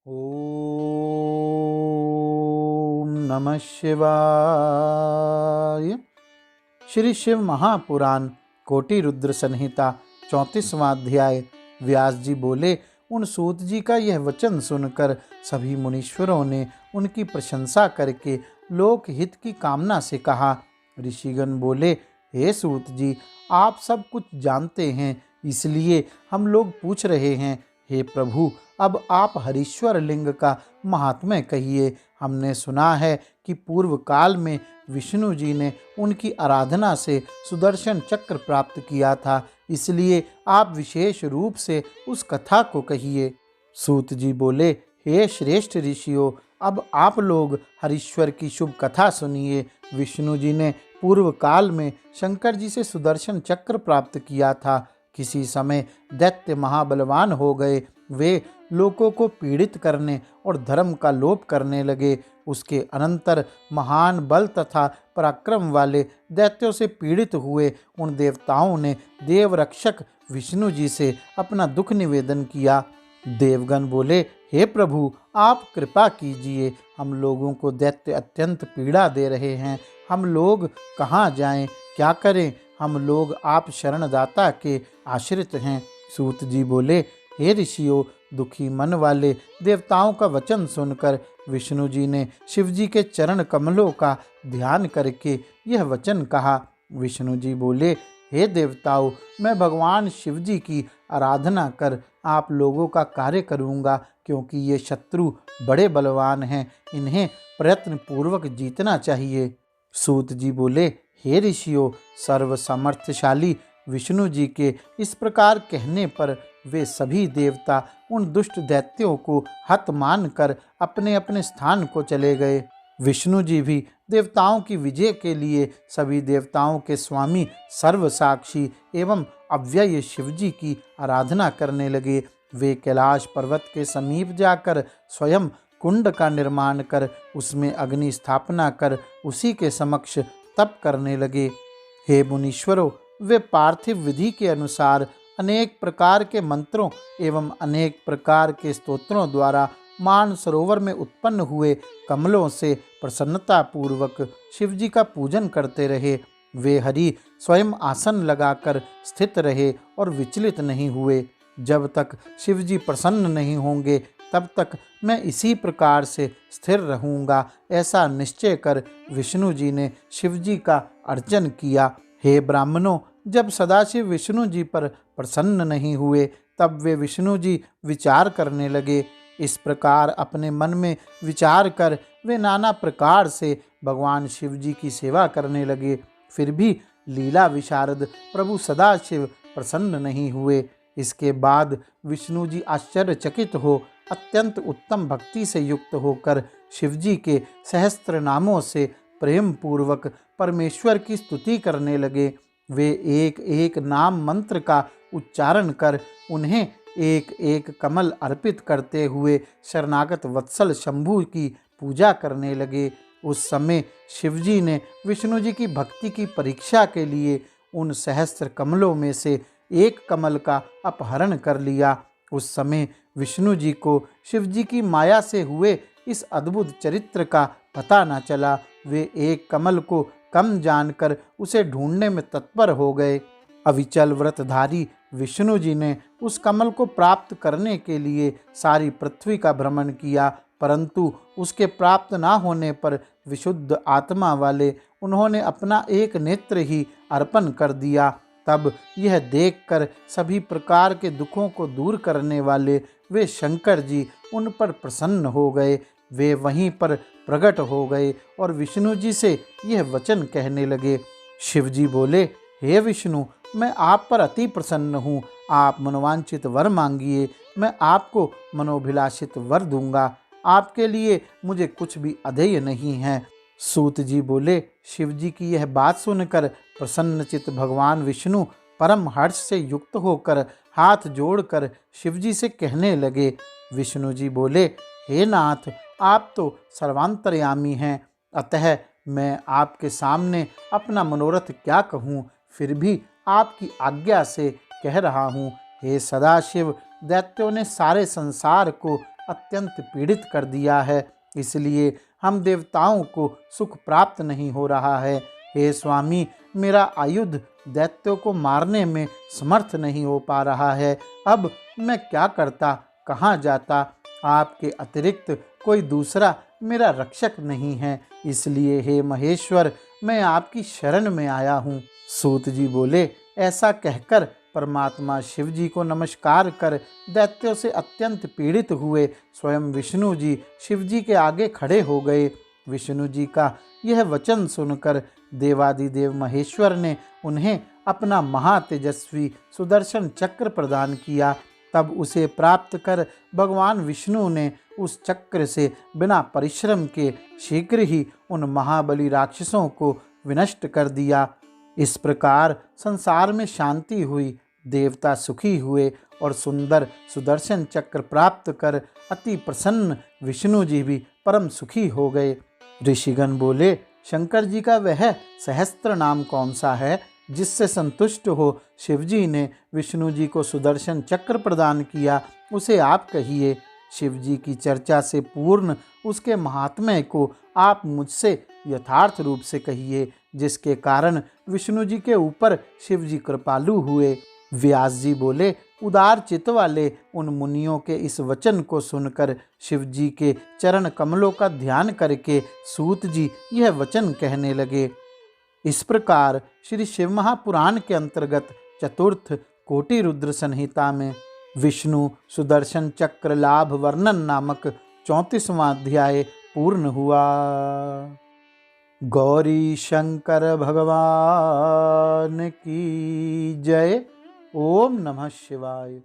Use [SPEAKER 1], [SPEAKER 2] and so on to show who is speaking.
[SPEAKER 1] ओम नमः शिवाय। श्री शिव महापुराण कोटि रुद्र संहिता 34वां अध्याय। व्यास जी बोले, उन सूत जी का यह वचन सुनकर सभी मुनीश्वरों ने उनकी प्रशंसा करके लोक हित की कामना से कहा। ऋषिगण बोले, हे सूत जी, आप सब कुछ जानते हैं, इसलिए हम लोग पूछ रहे हैं। हे प्रभु, अब आप हरीश्वर लिंग का महात्म्य कहिए। हमने सुना है कि पूर्व काल में विष्णु जी ने उनकी आराधना से सुदर्शन चक्र प्राप्त किया था, इसलिए आप विशेष रूप से उस कथा को कहिए। सूत जी बोले, हे श्रेष्ठ ऋषियों, अब आप लोग हरीश्वर की शुभ कथा सुनिए। विष्णु जी ने पूर्व काल में शंकर जी से सुदर्शन चक्र प्राप्त किया था। किसी समय दैत्य महाबलवान हो गए। वे लोगों को पीड़ित करने और धर्म का लोप करने लगे। उसके अनंतर महान बल तथा पराक्रम वाले दैत्यों से पीड़ित हुए उन देवताओं ने देवरक्षक विष्णु जी से अपना दुख निवेदन किया। देवगण बोले, हे प्रभु, आप कृपा कीजिए, हम लोगों को दैत्य अत्यंत पीड़ा दे रहे हैं। हम लोग कहाँ जाएं, क्या करें? हम लोग आप शरणदाता के आश्रित हैं। सूत जी बोले, हे ऋषियों, दुखी मन वाले देवताओं का वचन सुनकर विष्णु जी ने शिव जी के चरण कमलों का ध्यान करके यह वचन कहा। विष्णु जी बोले, हे देवताओं, मैं भगवान शिव जी की आराधना कर आप लोगों का कार्य करूँगा, क्योंकि ये शत्रु बड़े बलवान हैं, इन्हें प्रयत्न पूर्वक जीतना चाहिए। सूत जी बोले, हे ऋषियों, सर्व समर्थशाली विष्णु जी के इस प्रकार कहने पर वे सभी देवता उन दुष्ट दैत्यों को हत मानकर अपने अपने स्थान को चले गए। विष्णु जी भी देवताओं की विजय के लिए सभी देवताओं के स्वामी सर्वसाक्षी एवं अव्यय शिव जी की आराधना करने लगे। वे कैलाश पर्वत के समीप जाकर स्वयं कुंड का निर्माण कर उसमें अग्नि स्थापना कर उसी के समक्ष तप करने लगे। हे मुनीश्वरों, वे पार्थिव विधि के अनुसार अनेक प्रकार के मंत्रों एवं अनेक प्रकार के स्तोत्रों द्वारा मान सरोवर में उत्पन्न हुए कमलों से प्रसन्नता पूर्वक शिव जी का पूजन करते रहे। वे हरि स्वयं आसन लगाकर स्थित रहे और विचलित नहीं हुए। जब तक शिव जी प्रसन्न नहीं होंगे तब तक मैं इसी प्रकार से स्थिर रहूँगा, ऐसा निश्चय कर विष्णु जी ने शिव जी का अर्चन किया। हे ब्राह्मणों, जब सदाशिव विष्णु जी पर प्रसन्न नहीं हुए तब वे विष्णु जी विचार करने लगे। इस प्रकार अपने मन में विचार कर वे नाना प्रकार से भगवान शिव जी की सेवा करने लगे। फिर भी लीला विशारद प्रभु सदाशिव प्रसन्न नहीं हुए। इसके बाद विष्णु जी आश्चर्यचकित हो अत्यंत उत्तम भक्ति से युक्त होकर शिव जी के सहस्त्र नामों से प्रेम पूर्वक परमेश्वर की स्तुति करने लगे। वे एक एक नाम मंत्र का उच्चारण कर उन्हें एक एक कमल अर्पित करते हुए शरणागत वत्सल शंभु की पूजा करने लगे। उस समय शिवजी ने विष्णु जी की भक्ति की परीक्षा के लिए उन सहस्त्र कमलों में से एक कमल का अपहरण कर लिया। उस समय विष्णु जी को शिव जी की माया से हुए इस अद्भुत चरित्र का पता न चला। वे एक कमल को कम जानकर उसे ढूंढने में तत्पर हो गए। अविचल व्रतधारी विष्णु जी ने उस कमल को प्राप्त करने के लिए सारी पृथ्वी का भ्रमण किया, परंतु उसके प्राप्त ना होने पर विशुद्ध आत्मा वाले उन्होंने अपना एक नेत्र ही अर्पण कर दिया। तब यह देखकर सभी प्रकार के दुखों को दूर करने वाले वे शंकर जी उन पर प्रसन्न हो गए। वे वहीं पर प्रकट हो गए और विष्णु जी से यह वचन कहने लगे। शिव जी बोले, हे विष्णु, मैं आप पर अति प्रसन्न हूँ। आप मनोवांछित वर मांगिए, मैं आपको मनोभिलाषित वर दूंगा। आपके लिए मुझे कुछ भी अधेय नहीं है। सूत जी बोले, शिव जी की यह बात सुनकर प्रसन्नचित भगवान विष्णु परम हर्ष से युक्त होकर हाथ जोड़कर शिव जी से कहने लगे। विष्णु जी बोले, हे नाथ, आप तो सर्वांतर्यामी हैं, अतः मैं आपके सामने अपना मनोरथ क्या कहूँ, फिर भी आपकी आज्ञा से कह रहा हूँ। हे सदाशिव, दैत्यों ने सारे संसार को अत्यंत पीड़ित कर दिया है, इसलिए हम देवताओं को सुख प्राप्त नहीं हो रहा है। हे स्वामी, मेरा आयुध दैत्यों को मारने में समर्थ नहीं हो पा रहा है। अब मैं क्या करता, कहाँ जाता? आपके अतिरिक्त कोई दूसरा मेरा रक्षक नहीं है, इसलिए हे महेश्वर, मैं आपकी शरण में आया हूँ। सूत जी बोले, ऐसा कहकर परमात्मा शिव जी को नमस्कार कर दैत्यों से अत्यंत पीड़ित हुए स्वयं विष्णु जी शिव जी के आगे खड़े हो गए। विष्णु जी का यह वचन सुनकर देवादिदेव महेश्वर ने उन्हें अपना महातेजस्वी सुदर्शन चक्र प्रदान किया। तब उसे प्राप्त कर भगवान विष्णु ने उस चक्र से बिना परिश्रम के शीघ्र ही उन महाबली राक्षसों को विनष्ट कर दिया। इस प्रकार संसार में शांति हुई, देवता सुखी हुए और सुंदर सुदर्शन चक्र प्राप्त कर अति प्रसन्न विष्णु जी भी परम सुखी हो गए। ऋषिगण बोले, शंकर जी का वह सहस्त्र नाम कौन सा है जिससे संतुष्ट हो शिवजी ने विष्णु जी को सुदर्शन चक्र प्रदान किया, उसे आप कहिए। शिव जी की चर्चा से पूर्ण उसके महात्म्य को आप मुझसे यथार्थ रूप से कहिए, जिसके कारण विष्णु जी के ऊपर शिव जी कृपालु हुए। व्यास जी बोले, उदार चित्त वाले उन मुनियों के इस वचन को सुनकर शिव जी के चरण कमलों का ध्यान करके सूत जी यह वचन कहने लगे। इस प्रकार श्री शिव महापुराण के अंतर्गत चतुर्थ कोटि रुद्र संहिता में विष्णु सुदर्शन चक्र लाभ वर्णन नामक 34वां अध्याय पूर्ण हुआ। गौरी शंकर भगवान की जय। ओम नमः शिवाय।